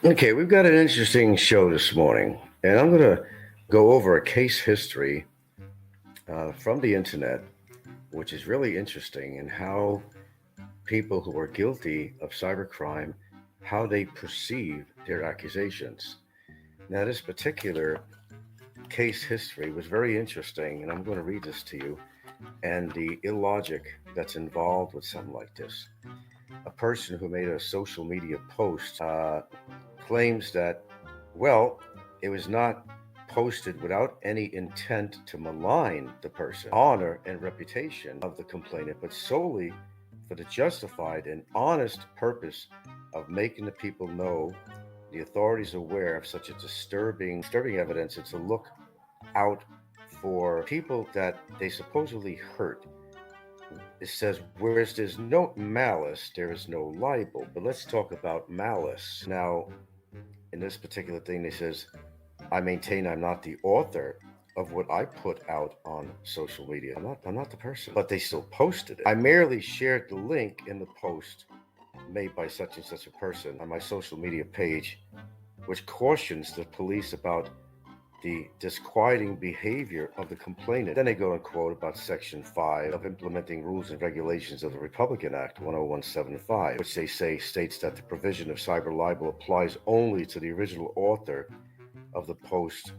Okay, we've got an interesting show this morning, and I'm going to go over a case history from the internet, which is really interesting, and how people who are guilty of cybercrime, how they perceive their accusations. Now, this particular case history was very interesting, and I'm going to read this to you, and the illogic that's involved with something like this. A person who made a social media post claims that, well, it was not posted without any intent to malign the person, honor, and reputation of the complainant, but solely for the justified and honest purpose of making the people know the authorities aware of such a disturbing evidence and to look out for people that they supposedly hurt. It says, whereas there's no malice, there is no libel. But let's talk about malice. Now, in this particular thing, it says, I maintain I'm not the author of what I put out on social media. I'm not the person. But they still posted it. I merely shared the link in the post made by such and such a person on my social media page, which cautions the police about the disquieting behavior of the complainant. Then they go and quote about Section 5 of Implementing Rules and Regulations of the Republican Act 10175, which they say states that the provision of cyber libel applies only to the original author of the post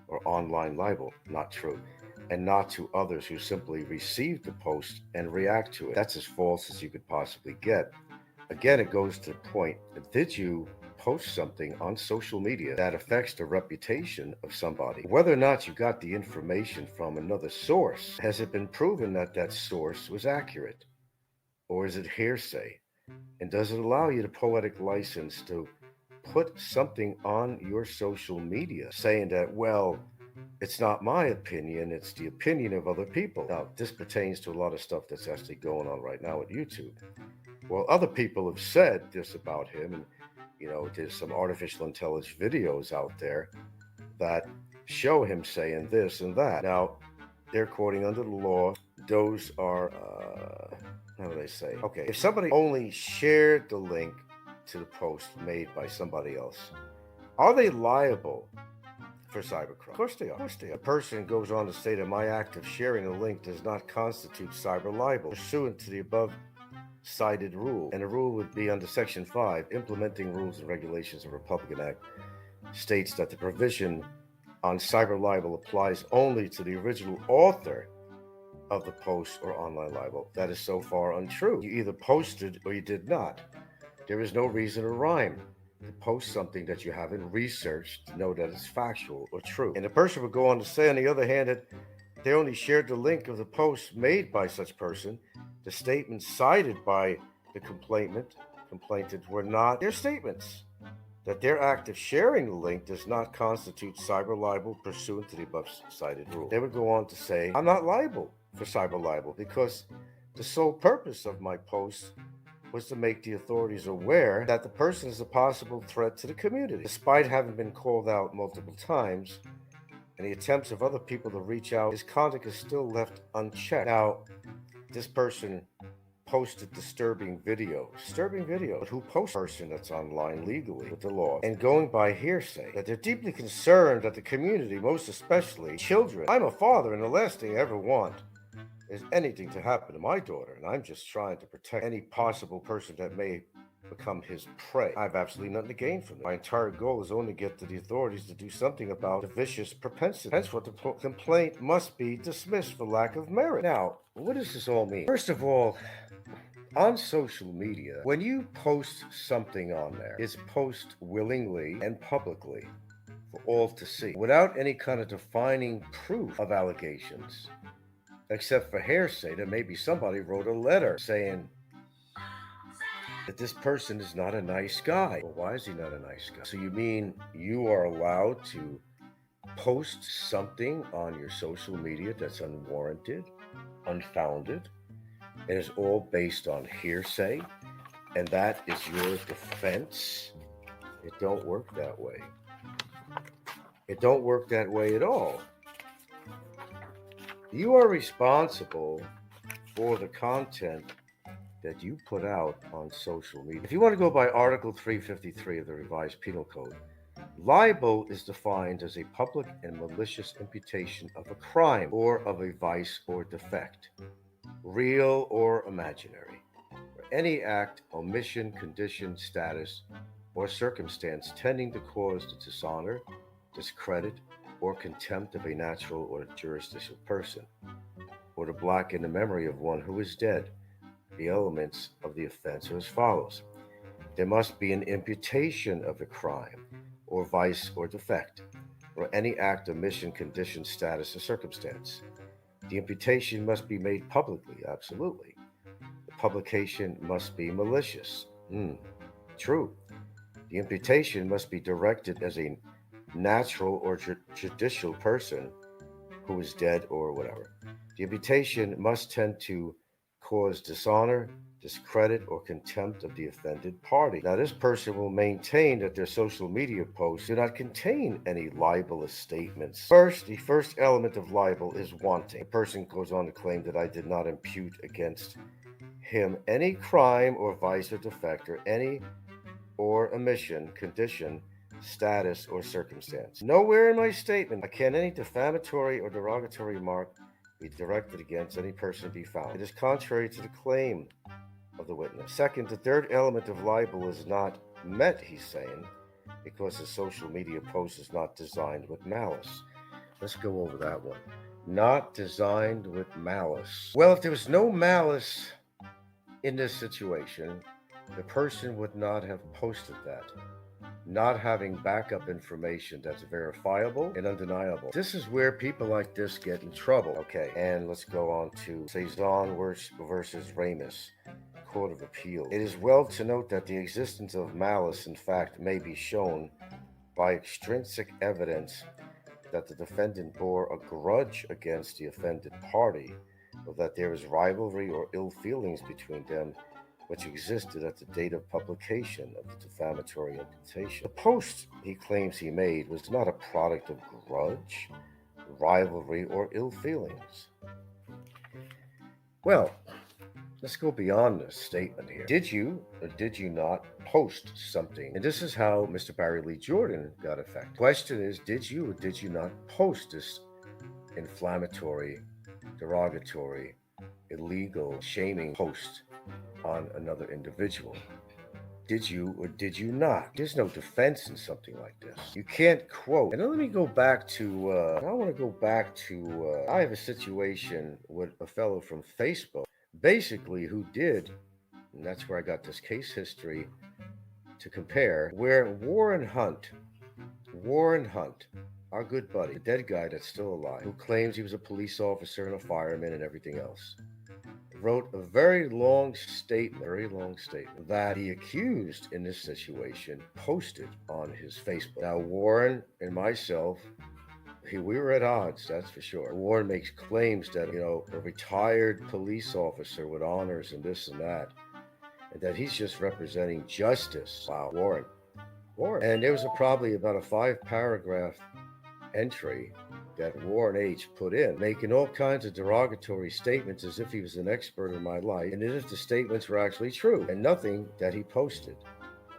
or online libel. Not true. And not to others who simply receive the post and react to it. That's as false as you could possibly get. Again, it goes to the point, did you post something on social media that affects the reputation of somebody? Whether or not you got the information from another source, has it been proven that that source was accurate? Or is it hearsay? And does it allow you the poetic license to put something on your social media saying that, well, it's not my opinion, it's the opinion of other people? Now, this pertains to a lot of stuff that's actually going on right now at YouTube. Well, other people have said this about him, and there's some artificial intelligence videos out there that show him saying this and that. Now, they're quoting under the law. Those are, how do they say? Okay, if somebody only shared the link to the post made by somebody else, are they liable for cybercrime? Of course they are. A person goes on to say that my act of sharing a link does not constitute cyber libel pursuant to the above cited rule, and the rule would be under Section 5, Implementing Rules and Regulations of the Republican Act, states that the provision on cyber libel applies only to the original author of the post or online libel. That is so far untrue. You either posted or you did not. There is no reason or rhyme to post something that you haven't researched to know that it's factual or true. And the person would go on to say, on the other hand, that they only shared the link of the post made by such person. The statements cited by the complainant were not their statements. That their act of sharing the link does not constitute cyber libel pursuant to the above cited rule. They would go on to say, I'm not liable for cyber libel because the sole purpose of my post was to make the authorities aware that the person is a possible threat to the community. Despite having been called out multiple times, and the attempts of other people to reach out, his conduct is still left unchecked. Now, this person posted disturbing videos. But who posts a person that's online legally with the law? And going by hearsay, that they're deeply concerned that the community, most especially children. I'm a father, and the last thing I ever want is anything to happen to my daughter, and I'm just trying to protect any possible person that may become his prey. I have absolutely nothing to gain from it. My entire goal is only to get to the authorities to do something about the vicious propensity. Henceforth, the complaint must be dismissed for lack of merit. Now, what does this all mean? First of all, on social media, when you post something on there, it's posted willingly and publicly for all to see, without any kind of defining proof of allegations, except for hearsay that maybe somebody wrote a letter saying that this person is not a nice guy. Well, why is he not a nice guy? So you mean you are allowed to post something on your social media that's unwarranted, unfounded, and is all based on hearsay, and that is your defense? It don't work that way. It don't work that way at all. You are responsible for the content that you put out on social media. If you want to go by Article 353 of the Revised Penal Code, libel is defined as a public and malicious imputation of a crime or of a vice or defect, real or imaginary, or any act, omission, condition, status, or circumstance tending to cause the dishonor, discredit, or contempt of a natural or jurisdictional person, or to blacken the memory of one who is dead. The elements of the offense are as follows: there must be an imputation of a crime, or vice or defect, or any act, omission, condition, status, or circumstance. The imputation must be made publicly, absolutely. The publication must be malicious. True. The imputation must be directed as a natural or judicial person who is dead or whatever. The imputation must tend to cause dishonor, discredit, or contempt of the offended party. Now, this person will maintain that their social media posts do not contain any libelous statements. First, the first element of libel is wanting. The person goes on to claim that I did not impute against him any crime or vice or defect or any or omission, condition, status, or circumstance. Nowhere in my statement can any defamatory or derogatory remark be directed against any person be found. It is contrary to the claim of the witness. Second, the third element of libel is not met, he's saying, because the social media post is not designed with malice. Let's go over that one. Not designed with malice. Well, if there was no malice in this situation, the person would not have posted that. Not having backup information that's verifiable and undeniable. This is where people like this get in trouble. Okay, and let's go on to Cezanne versus Ramus, Court of Appeal. It is well to note that the existence of malice, in fact, may be shown by extrinsic evidence that the defendant bore a grudge against the offended party, or that there is rivalry or ill feelings between them which existed at the date of publication of the defamatory imputation. The post he claims he made was not a product of grudge, rivalry, or ill feelings. Well, let's go beyond this statement here. Did you or did you not post something? And this is how Mr. Barry Lee Jordan got affected. Question is, did you or did you not post this inflammatory, derogatory, illegal, shaming post on another individual? Did you or did you not? There's no defense in something like this. You can't quote. And let me go back to, I have a situation with a fellow from Facebook, basically who did, and that's where I got this case history to compare, where Warren Hunt, our good buddy, the dead guy that's still alive, who claims he was a police officer and a fireman and everything else, wrote a very long statement that the accused in this situation posted on his Facebook. Now, Warren and myself, we were at odds, that's for sure. Warren makes claims that, a retired police officer with honors and this and that, and that he's just representing justice. Wow, Warren. And there was probably about a 5-paragraph entry that Warren H. put in, making all kinds of derogatory statements as if he was an expert in my life, and as if the statements were actually true, and nothing that he posted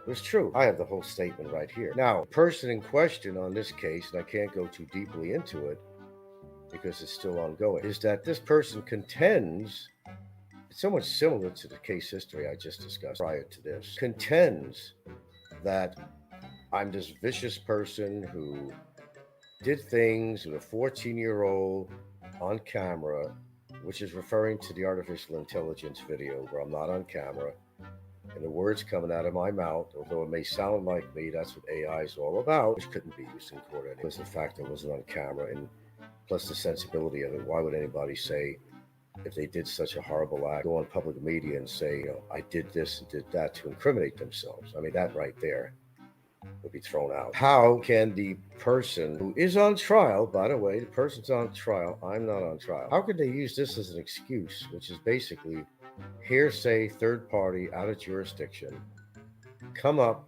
was true. I have the whole statement right here. Now, the person in question on this case, and I can't go too deeply into it because it's still ongoing, is that this person contends, it's somewhat similar to the case history I just discussed prior to this, contends that I'm this vicious person who did things with a 14-year-old on camera, which is referring to the artificial intelligence video where I'm not on camera, and the words coming out of my mouth, although it may sound like me, that's what AI is all about, which couldn't be used in court anyway. It was the fact that it wasn't on camera, and plus the sensibility of it. Why would anybody say, if they did such a horrible act, go on public media and say, I did this and did that to incriminate themselves? I mean, that right there would be thrown out. How can the person who is on trial, by the way, the person's on trial, I'm not on trial, how could they use this as an excuse, which is basically hearsay, third party, out of jurisdiction, come up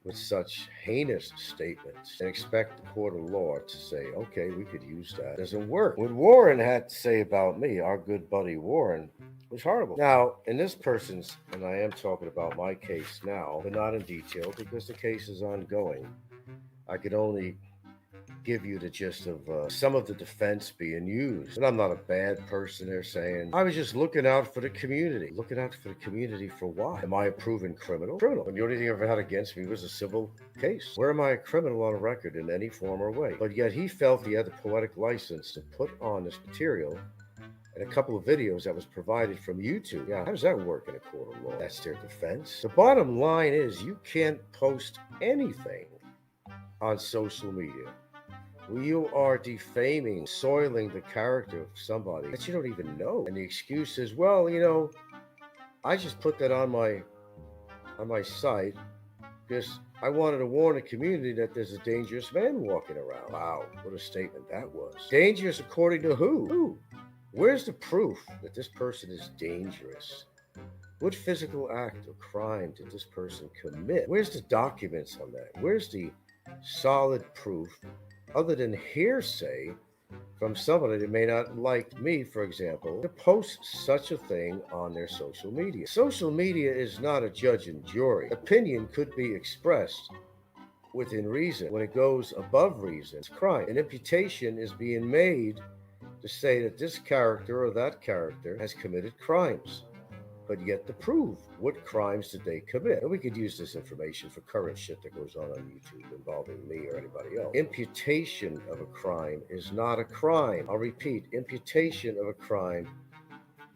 with such heinous statements and expect the court of law to say, okay, we could use that. It doesn't work. What Warren had to say about me, our good buddy Warren, was horrible. Now, in this person's, and I am talking about my case now, but not in detail because the case is ongoing. I could only give you the gist of some of the defense being used. But I'm not a bad person. They're saying I was just looking out for the community. Looking out for the community for what? Am I a proven criminal? Criminal. And the only thing I ever had against me was a civil case. Where am I a criminal on record in any form or way? But yet he felt he had the poetic license to put on this material and a couple of videos that was provided from YouTube. Yeah, how does that work in a court of law? That's their defense. The bottom line is you can't post anything on social media. You are defaming, soiling the character of somebody that you don't even know. And the excuse is, well, I just put that on my site because I wanted to warn the community that there's a dangerous man walking around. Wow, what a statement that was. Dangerous according to who? Who? Where's the proof that this person is dangerous? What physical act or crime did this person commit? Where's the documents on that? Where's the solid proof other than hearsay from somebody that may not like me, for example, to post such a thing on their social media? Social media is not a judge and jury. Opinion could be expressed within reason. When it goes above reason, it's crime. An imputation is being made to say that this character or that character has committed crimes, but yet to prove what crimes did they commit. And we could use this information for current shit that goes on YouTube involving me or anybody else. Imputation of a crime is not a crime. I'll repeat, imputation of a crime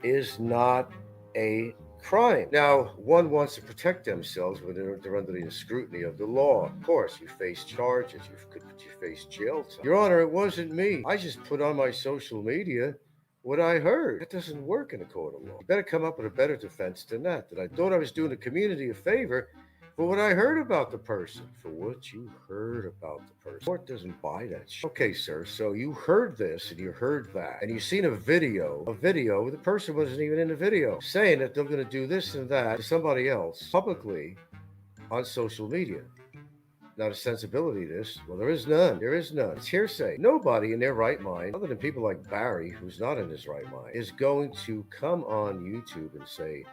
is not a crime. Now, one wants to protect themselves when they're under the scrutiny of the law. Of course, you face charges. You face jail time. Your Honor, it wasn't me. I just put on my social media what I heard. That doesn't work in a court of law. You better come up with a better defense than that. That I thought I was doing the community a favor for what I heard about the person. For what you heard about the person. The court doesn't buy that shit. Okay, sir, so you heard this and you heard that. And you've seen a video, the person wasn't even in the video, saying that they're going to do this and that to somebody else publicly on social media. Now, the sensibility of this, well, there is none. There is none. It's hearsay. Nobody in their right mind, other than people like Barry, who's not in his right mind, is going to come on YouTube and say,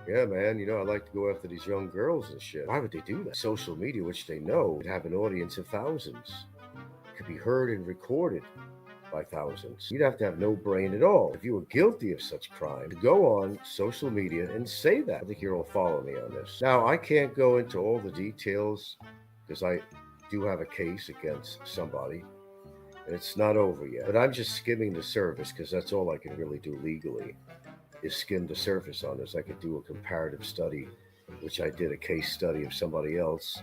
yeah, man, I like to go after these young girls and shit. Why would they do that? Social media, which they know would have an audience of thousands, could be heard and recorded by thousands. You'd have to have no brain at all if you were guilty of such crime to go on social media and say that. I think you're all following me on this. Now, I can't go into all the details because I do have a case against somebody, and it's not over yet. But I'm just skimming the surface because that's all I can really do legally is skim the surface on this. I could do a comparative study, which I did a case study of somebody else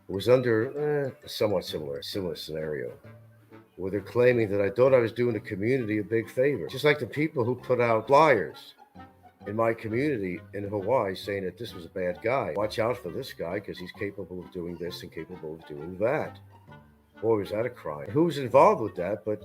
who was under a somewhat similar scenario, where they're claiming that I thought I was doing the community a big favor. Just like the people who put out flyers in my community in Hawaii saying that this was a bad guy. Watch out for this guy because he's capable of doing this and capable of doing that. Boy, was that a crime. Who was involved with that but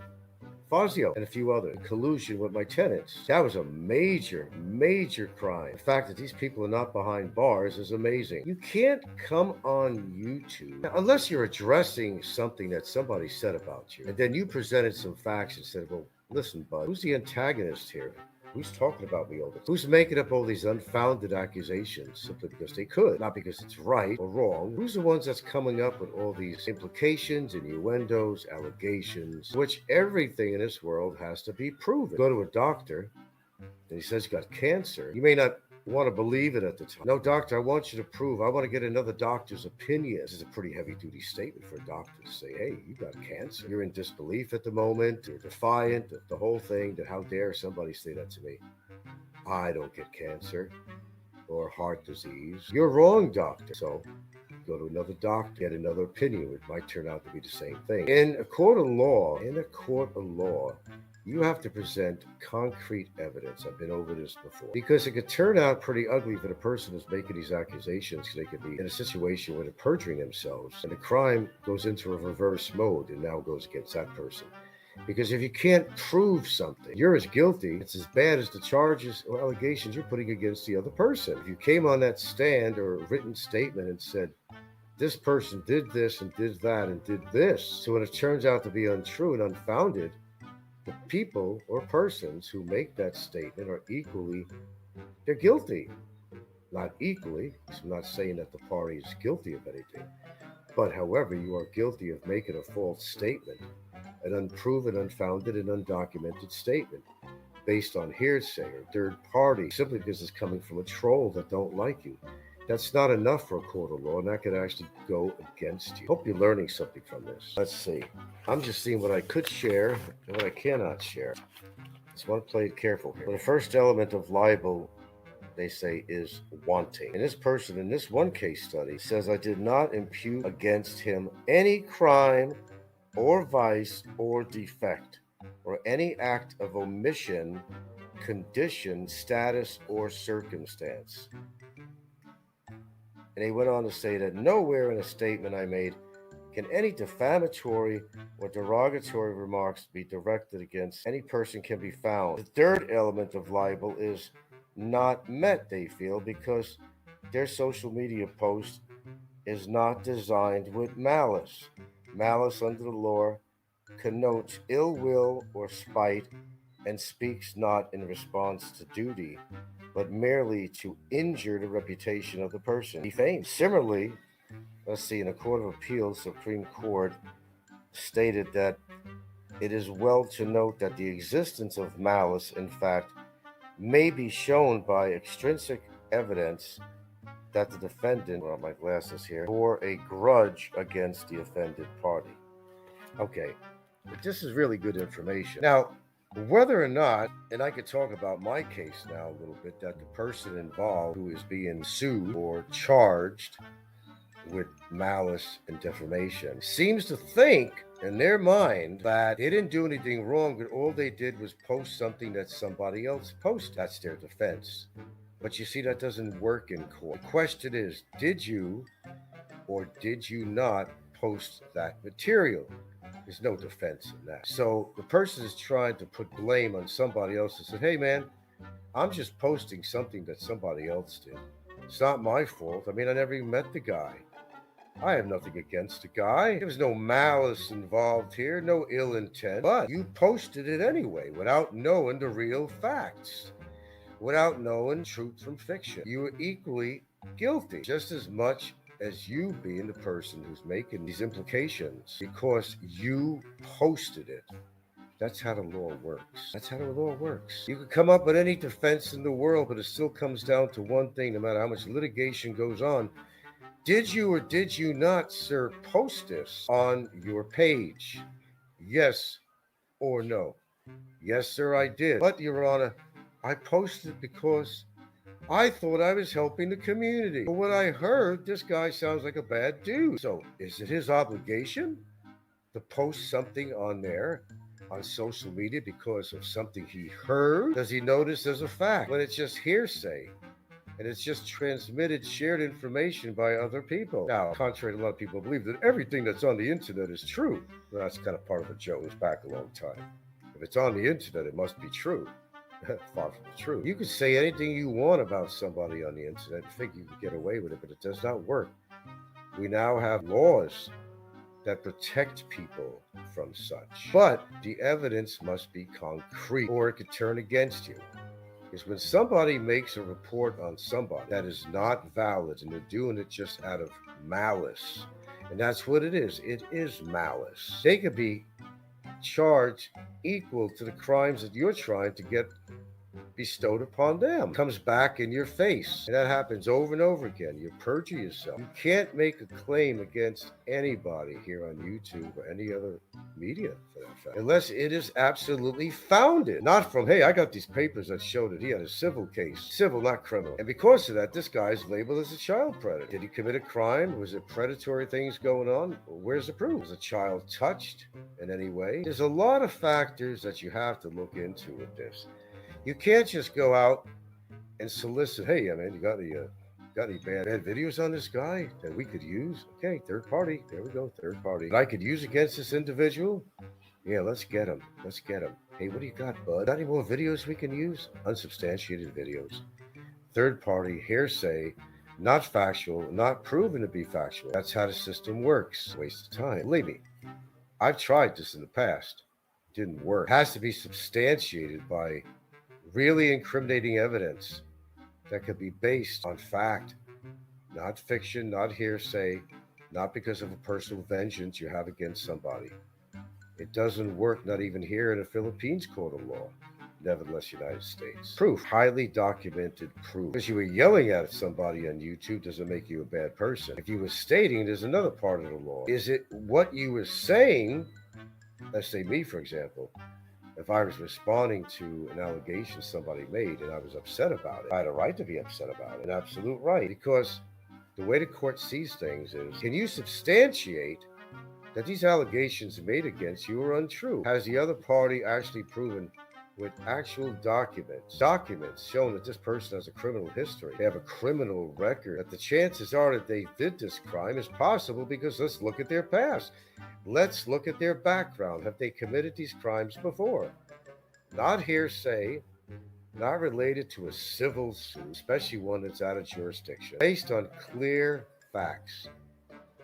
Fazio and a few others, in collusion with my tenants. That was a major, major crime. The fact that these people are not behind bars is amazing. You can't come on YouTube unless you're addressing something that somebody said about you. And then you presented some facts and said, well, listen, bud, who's the antagonist here? Who's talking about me all the time? Who's making up all these unfounded accusations simply because they could, not because it's right or wrong? Who's the ones that's coming up with all these implications, innuendos, allegations, which everything in this world has to be proven? Go to a doctor and he says you got cancer. You may not want to believe it at the time. No, doctor, I want you to prove. I want to get another doctor's opinion. This is a pretty heavy-duty statement for a doctor to say, hey, you got cancer. You're in disbelief at the moment. You're defiant of the whole thing. That how dare somebody say that to me? I don't get cancer or heart disease. You're wrong, doctor. So go to another doctor, get another opinion. It might turn out to be the same thing. In a court of law, you have to present concrete evidence. I've been over this before. Because it could turn out pretty ugly for the person who's making these accusations. They could be in a situation where they're perjuring themselves and the crime goes into a reverse mode and now goes against that person. Because if you can't prove something, you're as guilty. It's as bad as the charges or allegations you're putting against the other person. If you came on that stand or a written statement and said, this person did this and did that and did this. So when it turns out to be untrue and unfounded, the people or persons who make that statement are equally, they're guilty. Not equally, because I'm not saying that the party is guilty of anything. But however, you are guilty of making a false statement, an unproven, unfounded, and undocumented statement based on hearsay or third party, simply because it's coming from a troll that don't like you. That's not enough for a court of law, and that could actually go against you. Hope you're learning something from this. Let's see. I'm just seeing what I could share and what I cannot share. Just want to play it careful here. Well, the first element of libel, they say, is wanting. And this person in this one case study says, I did not impute against him any crime or vice or defect or any act of omission, condition, status, or circumstance. And he went on to say that nowhere in a statement I made can any defamatory or derogatory remarks be directed against any person can be found. The third element of libel is not met, they feel, because their social media post is not designed with malice. Malice under the law connotes ill will or spite and speaks not in response to duty, but merely to injure the reputation of the person defamed. Similarly, let's see, in a court of appeals, Supreme Court stated that it is well to note that the existence of malice, in fact, may be shown by extrinsic evidence that the defendant, well, my glasses here, bore a grudge against the offended party. Okay, this is really good information. Now, whether or not, and I could talk about my case now a little bit, that the person involved who is being sued or charged with malice and defamation seems to think in their mind that they didn't do anything wrong, but all they did was post something that somebody else posted. That's their defense. But you see, that doesn't work in court. The question is, did you or did you not post that material? There's no defense in that. So the person is trying to put blame on somebody else and said, hey man, I'm just posting something that somebody else did. It's not my fault. I mean, I never even met the guy. I have nothing against the guy. There was no malice involved here, no ill intent. But you posted it anyway without knowing the real facts, without knowing truth from fiction. You were equally guilty, just as much as you being the person who's making these implications, because you posted it. That's how the law works. That's how the law works. You could come up with any defense in the world, but it still comes down to one thing, no matter how much litigation goes on. Did you or did you not, sir, post this on your page? Yes or no? Yes, sir, I did. But, Your Honor, I posted it because I thought I was helping the community. But when I heard, this guy sounds like a bad dude. So, is it his obligation to post something on there on social media because of something he heard? Does he notice as a fact when it's just hearsay? And it's just transmitted, shared information by other people. Now, contrary to a lot of people believe that everything that's on the internet is true. Well, that's kind of part of a joke. It was back a long time. If it's on the internet, it must be true. Far from the truth. You can say anything you want about somebody on the internet and think you can get away with it, but it does not work. We now have laws that protect people from such. But the evidence must be concrete, or it could turn against you. Is when somebody makes a report on somebody that is not valid and they're doing it just out of malice. And that's what it is. It is malice. They could be charged equal to the crimes that you're trying to get bestowed upon them. It comes back in your face. And that happens over and over again. You perjure yourself. You can't make a claim against anybody here on YouTube or any other media for that fact, unless it is absolutely founded. Not from, hey, I got these papers that show that he had a civil case. Civil, not criminal. And because of that, this guy's labeled as a child predator. Did he commit a crime? Was it predatory things going on? Where's the proof? Was a child touched in any way? There's a lot of factors that you have to look into with this. You can't just go out and solicit, hey, man, you got any bad videos on this guy that we could use? Okay, third party. There we go, third party. That I could use against this individual? Yeah, let's get him. Let's get him. Hey, what do you got, bud? Got any more videos we can use? Unsubstantiated videos. Third party, hearsay, not factual, not proven to be factual. That's how the system works. Waste of time. Believe me, I've tried this in the past. Didn't work. It has to be substantiated by really incriminating evidence that could be based on fact, not fiction, not hearsay, not because of a personal vengeance you have against somebody. It doesn't work, not even here in the Philippines court of law. Nevertheless, United States. Proof, highly documented proof. Because you were yelling at somebody on YouTube doesn't make you a bad person. If you were stating, there's another part of the law. Is it what you were saying? Let's say me, for example. If I was responding to an allegation somebody made and I was upset about it, I had a right to be upset about it. An absolute right. Because the way the court sees things is, can you substantiate that these allegations made against you are untrue? Has the other party actually proven with actual documents showing that this person has a criminal history, they have a criminal record, that the chances are that they did this crime is possible because let's look at their past. Let's look at their background. Have they committed these crimes before? Not hearsay, not related to a civil suit, especially one that's out of jurisdiction, based on clear facts.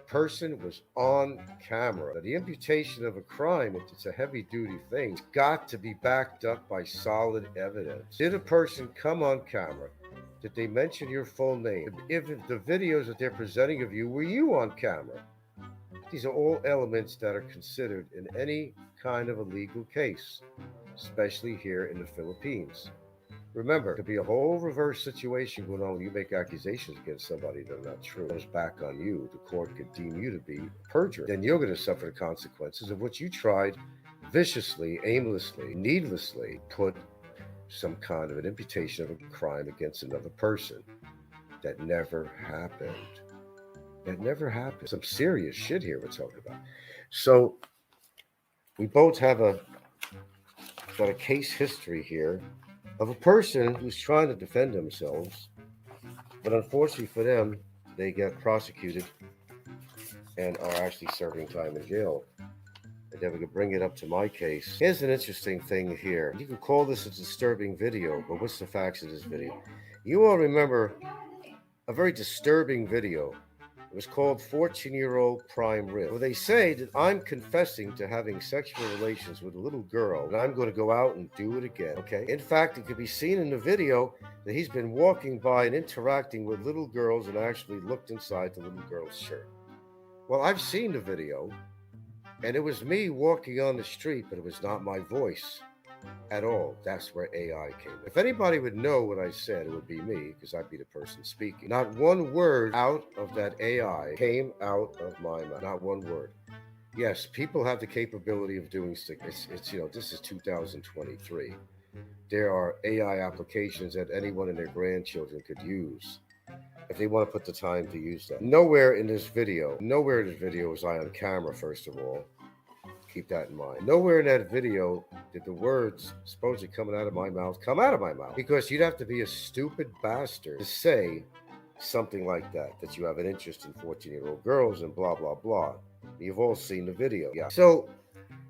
Person was on camera. The imputation of a crime, if it's a heavy duty thing, it's got to be backed up by solid evidence. Did a person come on camera? Did they mention your full name? If the videos that they're presenting of you, were you on camera? These are all elements that are considered in any kind of a legal case, especially here in the Philippines. Remember, there could be a whole reverse situation going on when you make accusations against somebody that are not true. It goes back on you. The court could deem you to be perjured. Then you're going to suffer the consequences of what you tried viciously, aimlessly, needlessly put some kind of an imputation of a crime against another person. That never happened. That never happened. Some serious shit here we're talking about. So we both have got a case history here of a person who's trying to defend themselves, but unfortunately for them, they get prosecuted and are actually serving time in jail. And then we can bring it up to my case. Here's an interesting thing here. You can call this a disturbing video, but what's the facts of this video? You all remember a very disturbing video. It was called 14-Year-Old Prime Rib. Well, they say that I'm confessing to having sexual relations with a little girl, and I'm going to go out and do it again, okay? In fact, it could be seen in the video that he's been walking by and interacting with little girls and actually looked inside the little girl's shirt. Well, I've seen the video, and it was me walking on the street, but it was not my voice at all. That's where AI came in. If anybody would know what I said, it would be me, because I'd be the person speaking. Not one word out of that AI came out of my mouth. Not one word. Yes, people have the capability of doing things. It's this is 2023. There are AI applications that anyone and their grandchildren could use if they want to put the time to use that. Nowhere in this video was I on camera, first of all. Keep that in mind. Nowhere in that video did the words supposedly coming out of my mouth come out of my mouth. Because you'd have to be a stupid bastard to say something like that you have an interest in 14-year-old girls and blah, blah, blah. You've all seen the video. Yeah. So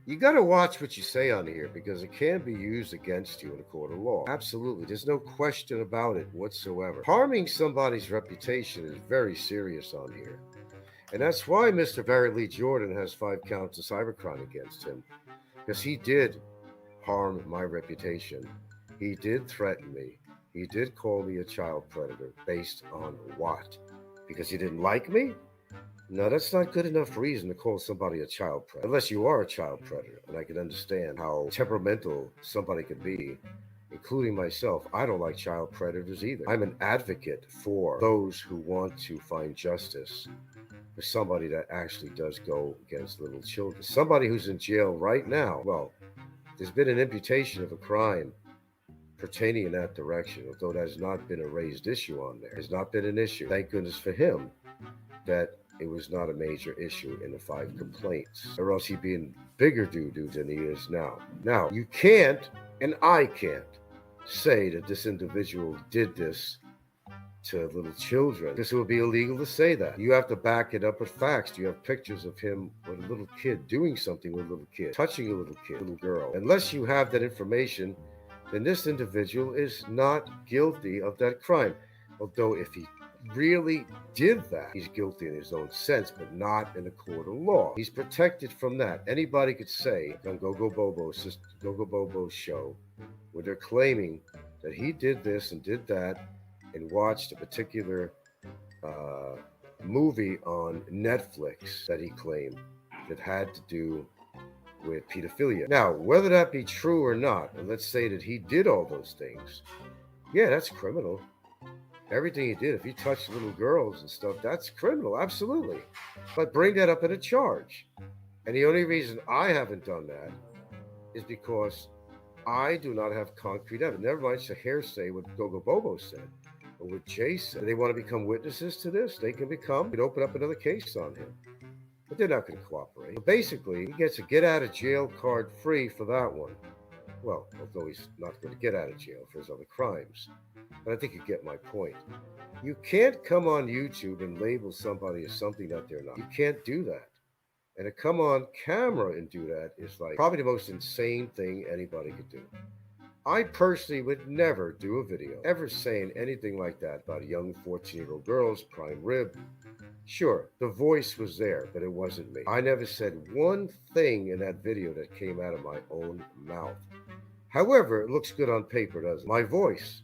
you got to watch what you say on here because it can be used against you in a court of law. Absolutely. There's no question about it whatsoever. Harming somebody's reputation is very serious on here. And that's why Mr. Barry Lee Jordan has 5 counts of cybercrime against him. Because he did harm my reputation. He did threaten me. He did call me a child predator. Based on what? Because he didn't like me? No, that's not good enough reason to call somebody a child predator. Unless you are a child predator. And I can understand how temperamental somebody could be, including myself. I don't like child predators either. I'm an advocate for those who want to find justice for somebody that actually does go against little children. Somebody who's in jail right now, well, there's been an imputation of a crime pertaining in that direction, although that has not been a raised issue on there. It's not been an issue. Thank goodness for him that it was not a major issue in the 5 complaints, or else he'd be in bigger doo-doo than he is now. Now, you can't, and I can't, say that this individual did this to little children, because it would be illegal to say that. You have to back it up with facts. You have pictures of him with a little kid doing something with a little kid, touching a little kid, little girl. Unless you have that information, then this individual is not guilty of that crime. Although if he really did that, he's guilty in his own sense, but not in a court of law. He's protected from that. Anybody could say on Gogo Bobo's show, where they're claiming that he did this and did that and watched a particular uh, movie on Netflix that he claimed that had to do with pedophilia. Now, whether that be true or not, and let's say that he did all those things, yeah, that's criminal. Everything he did, if he touched little girls and stuff, that's criminal, absolutely. But bring that up in a charge. And the only reason I haven't done that is because I do not have concrete evidence. Never mind the hearsay what Gogo Bobo said or what Jay said. They want to become witnesses to this. They can become. We could open up another case on him. But they're not going to cooperate. So basically, he gets a get out of jail card free for that one. Well, although he's not going to get out of jail for his other crimes. But I think you get my point. You can't come on YouTube and label somebody as something that they're not. You can't do that. And to come on camera and do that is like probably the most insane thing anybody could do. I personally would never do a video ever saying anything like that about a young 14-year-old girl's prime rib. Sure, the voice was there, but it wasn't me. I never said one thing in that video that came out of my own mouth. However, it looks good on paper, doesn't it? My voice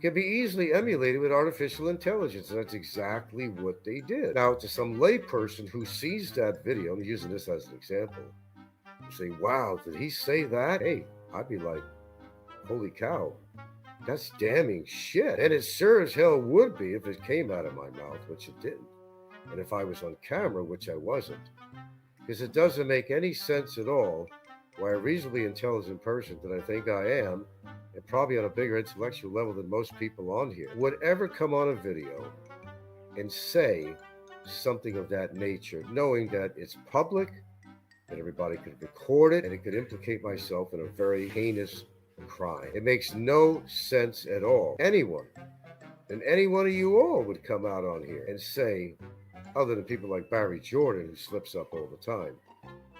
can be easily emulated with artificial intelligence, and that's exactly what they did. Now, to some layperson who sees that video, I'm using this as an example, you say, wow, did he say that? Hey, I'd be like, holy cow, that's damning shit. And it sure as hell would be if it came out of my mouth, which it didn't. And if I was on camera, which I wasn't. Because it doesn't make any sense at all why a reasonably intelligent person that I think I am, and probably on a bigger intellectual level than most people on here, would ever come on a video and say something of that nature, knowing that it's public, that everybody could record it, and it could implicate myself in a very heinous crime. It makes no sense at all. Anyone, and any one of you all would come out on here and say, other than people like Barry Jordan, who slips up all the time,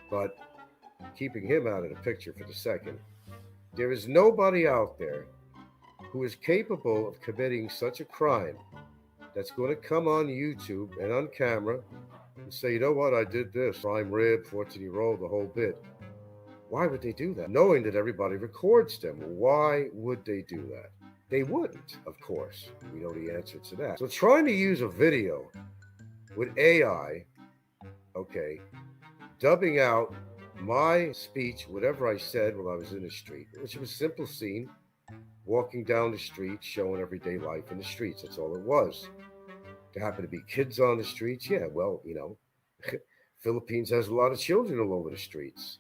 but keeping him out of the picture for the second, there is nobody out there who is capable of committing such a crime that's going to come on YouTube and on camera and say, you know what, I did this, prime rib, 14-year-old, the whole bit. Why would they do that? Knowing that everybody records them. Why would they do that? They wouldn't, of course. We know the answer to that. So trying to use a video with AI, okay, dubbing out my speech, whatever I said while I was in the street, which was a simple scene, walking down the street, showing everyday life in the streets. That's all it was. There happened to be kids on the streets. Yeah, well, you know, Philippines has a lot of children all over the streets,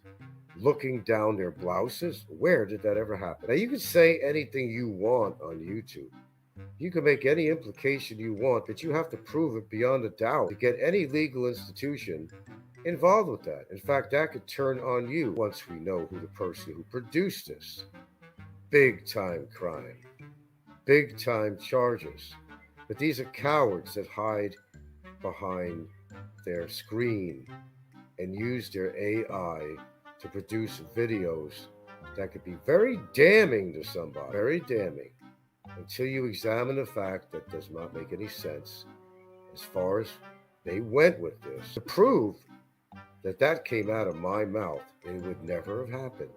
looking down their blouses. Where did that ever happen? Now, you can say anything you want on YouTube. You can make any implication you want, but you have to prove it beyond a doubt to get any legal institution involved with that. In fact, that could turn on you once we know who the person who produced this. Big time crime, big time charges. But these are cowards that hide behind their screen and use their AI to produce videos that could be very damning to somebody, very damning, until you examine the fact that does not make any sense as far as they went with this. To prove that that came out of my mouth, it would never have happened.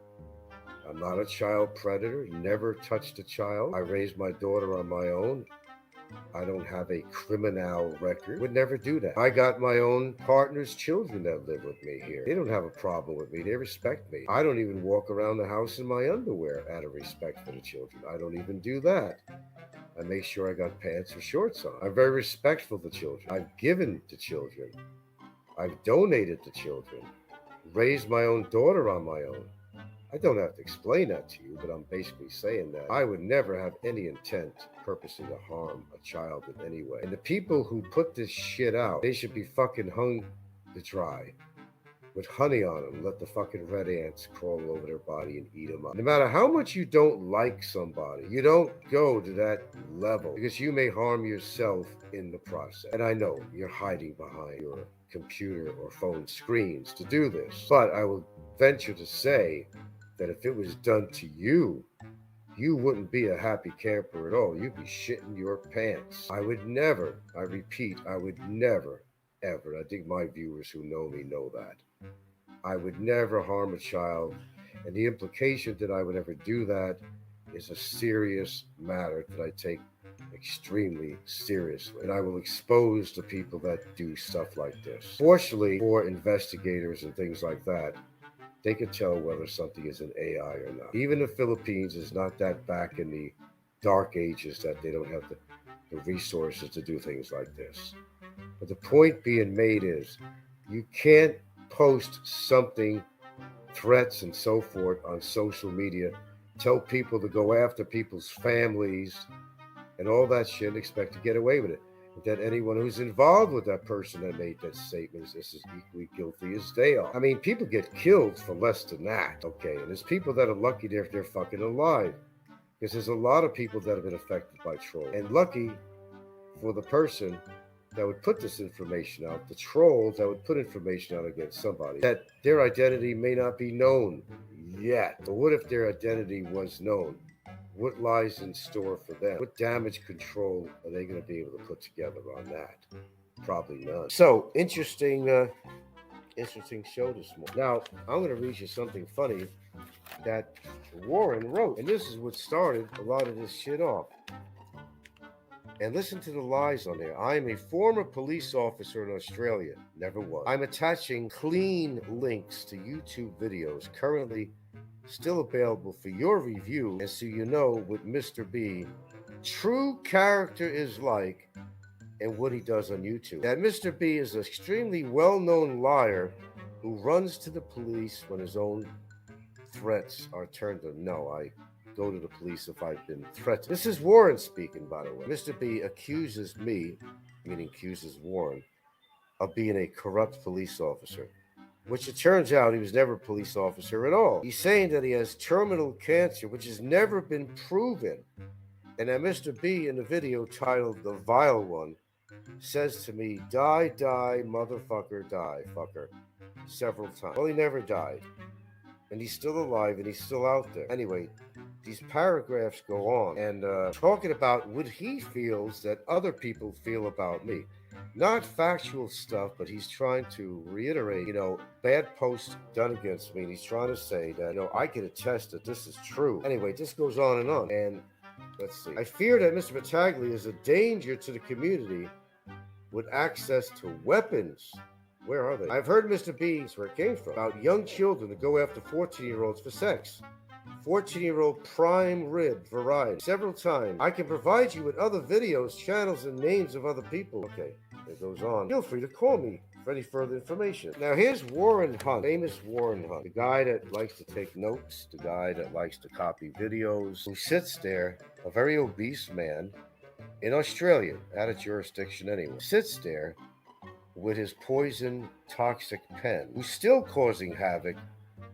I'm not a child predator, never touched a child. I raised my daughter on my own. I don't have a criminal record. Would never do that. I got my own partner's children that live with me here. They don't have a problem with me. They respect me. I don't even walk around the house in my underwear out of respect for the children. I don't even do that. I make sure I got pants or shorts on. I'm very respectful to children. I've given to children. I've donated to children. Raised my own daughter on my own. I don't have to explain that to you, but I'm basically saying that I would never have any intent purposing to harm a child in any way. And the people who put this shit out, they should be fucking hung to dry with honey on them. Let the fucking red ants crawl over their body and eat them up. No matter how much you don't like somebody, you don't go to that level because you may harm yourself in the process. And I know you're hiding behind your computer or phone screens to do this, but I will venture to say that if it was done to you, you wouldn't be a happy camper at all. You'd be shitting your pants. I would never, I repeat, I would never, ever, I think my viewers who know me know that. I would never harm a child. And the implication that I would ever do that is a serious matter that I take extremely seriously. And I will expose the people that do stuff like this. Fortunately, for investigators and things like that, they can tell whether something is an AI or not. Even the Philippines is not that back in the dark ages that they don't have the resources to do things like this. But the point being made is you can't post something, threats and so forth on social media, tell people to go after people's families and all that shit and expect to get away with it. That anyone who's involved with that person that made that statement is as equally guilty as they are. I mean, people get killed for less than that, okay? And there's people that are lucky they're fucking alive. Because there's a lot of people that have been affected by trolls. And lucky for the person that would put this information out, the trolls that would put information out against somebody, that their identity may not be known yet. But what if their identity was known? What lies in store for them? What damage control are they going to be able to put together on that? Probably none. So, interesting show this morning. Now, I'm going to read you something funny that Warren wrote. And this is what started a lot of this shit off. And listen to the lies on there. I am a former police officer in Australia. Never was. I'm attaching clean links to YouTube videos currently still available for your review, and so you know what Mr. B true character is like and what he does on YouTube. That Mr. B is an extremely well-known liar who runs to the police when his own threats are turned to no. I go to the police if I've been threatened. This is Warren speaking, by the way. Mr. B accuses me, meaning accuses Warren, of being a corrupt police officer, which it turns out he was never a police officer at all. He's saying that he has terminal cancer, which has never been proven. And that Mr. B, in the video titled The Vile One, says to me, die, motherfucker, die, fucker, several times. Well, he never died. And he's still alive and he's still out there. Anyway, these paragraphs go on and talking about what he feels that other people feel about me. Not factual stuff, but he's trying to reiterate, bad posts done against me. And he's trying to say that, I can attest that this is true. Anyway, this goes on. And let's see. I fear that Mr. Battaglia is a danger to the community with access to weapons. Where are they? I've heard Mr. B, that's where it came from, about young children to go after 14-year-olds for sex. 14-year-old prime rib variety. Several times. I can provide you with other videos, channels, and names of other people. Okay, it goes on. Feel free to call me for any further information. Now here's Warren Hunt, famous Warren Hunt, the guy that likes to take notes, the guy that likes to copy videos, who sits there, a very obese man in Australia, out of jurisdiction anyway, sits there with his poison toxic pen, who's still causing havoc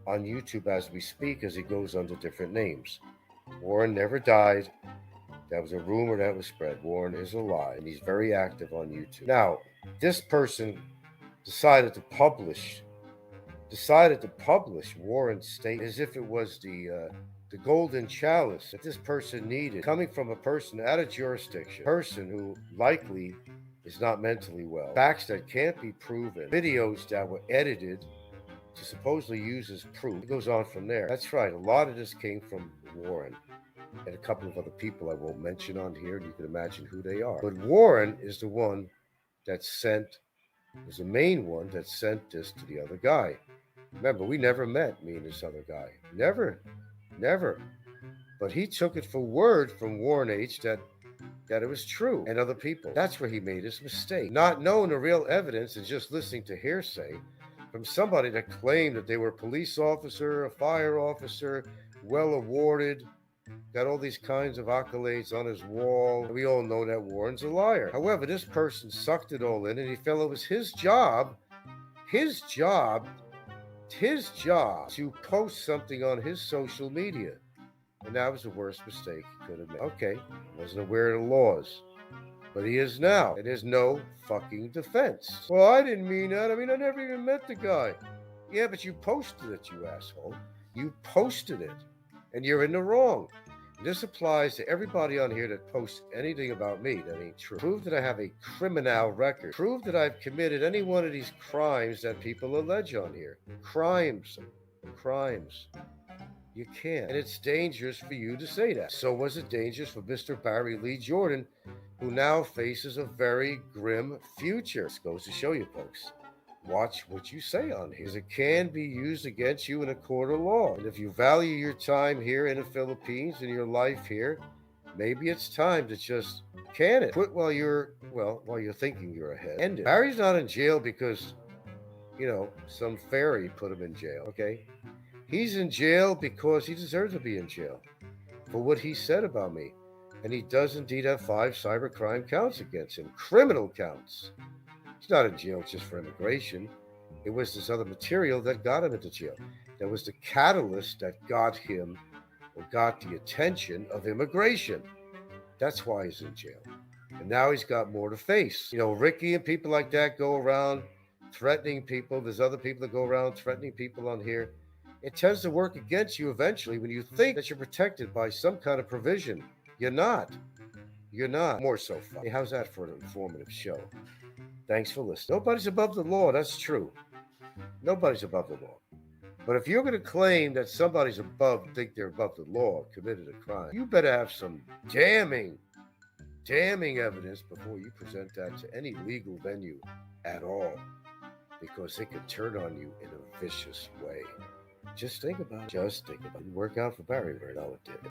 on YouTube as we speak, as he goes under different names. Warren never died. That was a rumor that was spread. Warren is alive, and he's very active on YouTube. Now, this person decided to publish Warren's statement as if it was the golden chalice that this person needed, coming from a person out of jurisdiction, a person who likely is not mentally well. Facts that can't be proven, videos that were edited to supposedly use as proof. It goes on from there. That's right. A lot of this came from Warren and a couple of other people I won't mention on here. You can imagine who they are. But Warren is the one that was the main one that sent this to the other guy. Remember, we never met, me and this other guy. Never. But he took it for word from Warren H. that it was true, and other people. That's where he made his mistake. Not knowing the real evidence and just listening to hearsay from somebody that claimed that they were a police officer, a fire officer, well awarded, got all these kinds of accolades on his wall. We all know that Warren's a liar. However, this person sucked it all in, and he felt it was his job to post something on his social media. And that was the worst mistake he could have made. Okay, wasn't aware of the laws. But he is now. And there's no fucking defense. Well, I didn't mean that. I never even met the guy. Yeah, but you posted it, you asshole. You posted it. And you're in the wrong. This applies to everybody on here that posts anything about me that ain't true. Prove that I have a criminal record. Prove that I've committed any one of these crimes that people allege on here. Crimes. Crimes. You can't. And it's dangerous for you to say that. So was it dangerous for Mr. Barry Lee Jordan, who now faces a very grim future. This goes to show you, folks. Watch what you say on here, because it can be used against you in a court of law. And if you value your time here in the Philippines and your life here, maybe it's time to just can it. Quit while you're thinking you're ahead. End it. Barry's not in jail because, some fairy put him in jail, okay? He's in jail because he deserves to be in jail for what he said about me. And he does indeed have 5 cybercrime counts against him, criminal counts. He's not in jail just for immigration. It was this other material that got him into jail. That was the catalyst that got him or got the attention of immigration. That's why he's in jail. And now he's got more to face. Ricky and people like that go around threatening people. There's other people that go around threatening people on here. It tends to work against you eventually when you think that you're protected by some kind of provision. You're not. You're not. More so fun. Hey, how's that for an informative show? Thanks for listening. Nobody's above the law. That's true. Nobody's above the law. But if you're going to claim that somebody's think they're above the law, committed a crime, you better have some damning evidence before you present that to any legal venue at all, because it could turn on you in a vicious way. Just think about it. It didn't work out for Barry very well. It did.